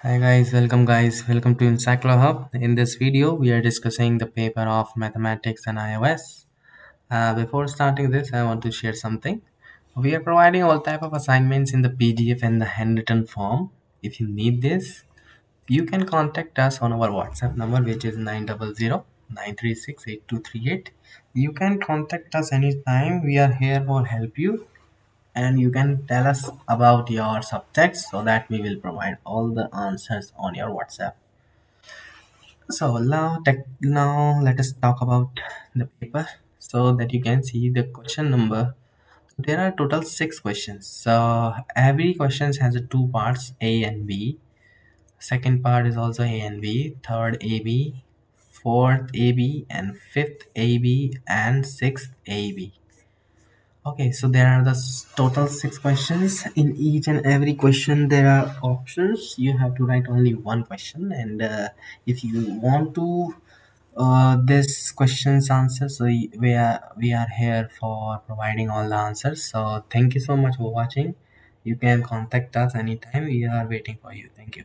Hi guys, welcome to Encyclo Hub. In this video, we are discussing the paper of mathematics and iOS. Before starting this, I want to share something. We are providing all type of assignments in the PDF and the handwritten form. If you need this, you can contact us on our WhatsApp number, which is 900 936 8238. You can contact us anytime. We are here for help you, and you can tell us about your subjects so that we will provide all the answers on your WhatsApp. So now let us talk about the paper so that you can see the question number. There are total six questions. So every question has a two parts, A and B. Second part is also A and B. Third AB, fourth AB, and fifth AB, and sixth AB. Okay, so there are the total six questions. In each and every question, there are options. You have to write only one question, and if you want to this question's answer, so we are here for providing all the answers. So thank you so much for watching. You can contact us anytime. We are waiting for you. Thank you.